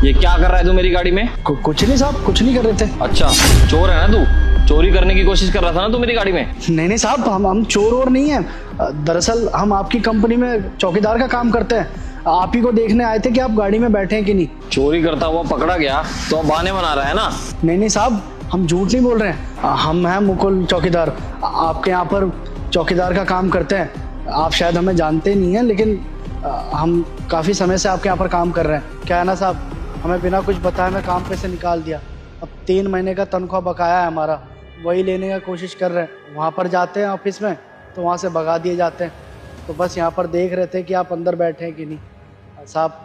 ये क्या कर रहा है तू मेरी गाड़ी में? कुछ नहीं साहब, कुछ नहीं कर रहे थे। अच्छा, चोर है ना तू? चोरी करने की कोशिश कर रहा था ना तू मेरी गाड़ी में? नहीं साहब, हम चोर और नहीं है। दरअसल हम आपकी कंपनी में चौकीदार का काम करते हैं। आप ही को देखने आए थे कि आप गाड़ी में बैठे हैं कि नहीं। चोरी करता हुआ पकड़ा गया तो अब बहाने बना रहा है ना? नहीं साहब, हम झूठ नहीं बोल रहे हैं। हम हैं मुकुल चौकीदार, आपके यहाँ पर चौकीदार का काम करते हैं। आप शायद हमें जानते नहीं हैं, लेकिन हम काफ़ी समय से आपके यहाँ पर काम कर रहे हैं। क्या है ना साहब, हमें बिना कुछ बताए हमें काम पे से निकाल दिया। अब 3 महीने का तनख्वाह बकाया है हमारा, वही लेने का कोशिश कर रहे हैं। वहाँ पर जाते हैं ऑफिस में तो वहाँ से भगा दिए जाते हैं। तो बस यहाँ पर देख रहे थे कि आप अंदर बैठे हैं कि नहीं। साहब,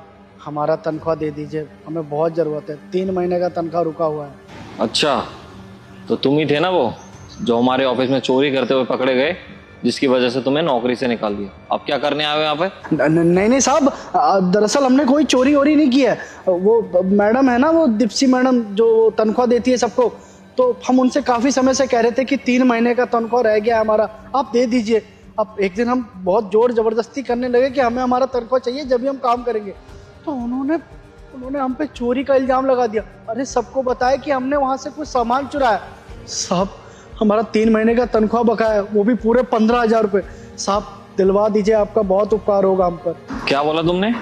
हमारा तनख्वाह दे दीजिए, हमें बहुत ज़रूरत है। 3 महीने का तनख्वाह रुका हुआ है। अच्छा, तो तुम ही थे ना वो जो हमारे ऑफिस में चोरी करते हुए पकड़े गए, जिसकी वजह से तुम्हें नौकरी से निकाल दिया। अब क्या करने आए हो यहाँ पे? नहीं साहब, दरअसल हमने कोई चोरी वोरी नहीं किया है। वो मैडम है ना, वो दीप्सी मैडम जो तनख्वाह देती है सबको, तो हम उनसे काफ़ी समय से कह रहे थे कि 3 महीने का तनख्वाह रह गया हमारा, आप दे दीजिए। अब एक दिन हम बहुत जोर ज़बरदस्ती करने लगे कि हमें हमारा तनख्वाह चाहिए, जब भी हम काम करेंगे। तो उन्होंने हम पे चोरी का इल्ज़ाम लगा दिया। अरे सबको बताया कि हमने वहाँ से कुछ सामान चुराया। साहब, हमारा 3 महीने का तनख्वाह बकाया है, वो भी पूरे 15,000 रुपये। साहब, दिलवा दीजिए, आपका बहुत उपकार होगा हम पर। क्या बोला तुमने?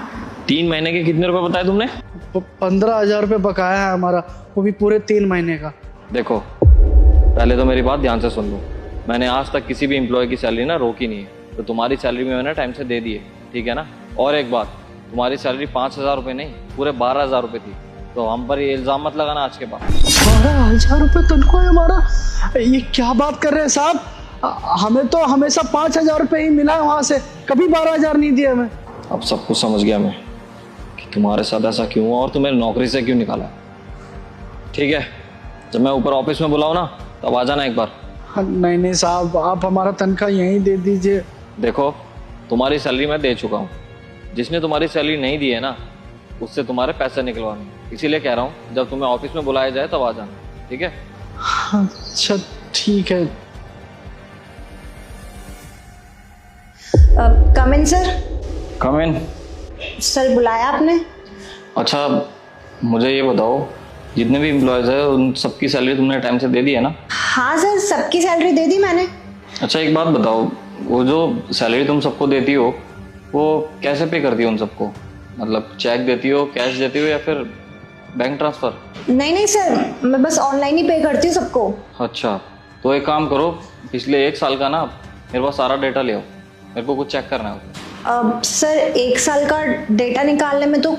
3 महीने के कितने रुपए बताए तुमने? 15,000 रुपये बकाया है हमारा, वो भी पूरे 3 महीने का। देखो, पहले तो मेरी बात ध्यान से सुन लो। मैंने आज तक किसी भी एम्प्लॉय की सैलरी ना रोकी नहीं है, तो तुम्हारी सैलरी में मैंने टाइम से दे दी है, ठीक है ना? और एक बात, तुम्हारी सैलरी 5,000 रुपये नहीं, पूरे 12,000 रुपये थी। तो हम पर ये इल्ज़ाम मत लगाना आज के बाद। 12,000 रुपये तनख्वाह है हमारा? ये क्या बात कर रहे हैं साहब? हमें तो हमेशा 5,000 रुपये ही मिला है वहाँ से, कभी 12,000 नहीं दिए हमें। अब सब कुछ समझ गया मैं कि तुम्हारे साथ ऐसा क्यों हुआ और तुम्हें नौकरी से क्यों निकाला। ठीक है, जब मैं ऊपर ऑफिस में बुलाऊँ ना, तब आ जाना एक बार। नहीं साहब, आप हमारा तनख्वाह यहीं दे दीजिए। देखो, तुम्हारी सैलरी मैं दे चुका हूँ। जिसने तुम्हारी सैलरी नहीं दी है ना, उससे तुम्हारे पैसे निकलवाने, इसीलिए कह रहा हूँ जब तुम्हें ऑफिस में बुलाया जाए तब आ जाना, ठीक है? अच्छा ठीक है। कम इन सर। कम इन। सर, बुलाया आपने? अच्छा, मुझे ये बताओ, जितने भी एम्प्लॉयज़ हैं उन सबकी सैलरी तुमने टाइम से दे दी है ना? हाँ सर, सबकी सैलरी दे दी मैंने। अच्छा, एक बात बताओ, वो जो सैलरी तुम सबको देती हो वो कैसे पे करती हो उन सबको? मतलब चेक देती हो, कैश देती हो, या फिर बैंक ट्रांसफ़र? नहीं सर, मैं बस ऑनलाइन ही पे करती हूँ सबको। अच्छा, तो एक काम करो, पिछले 1 साल का ना मेरे पास सारा डेटा ले आओ, मेरे को कुछ चेक करना है। सर, 1 साल का डेटा निकालने में तो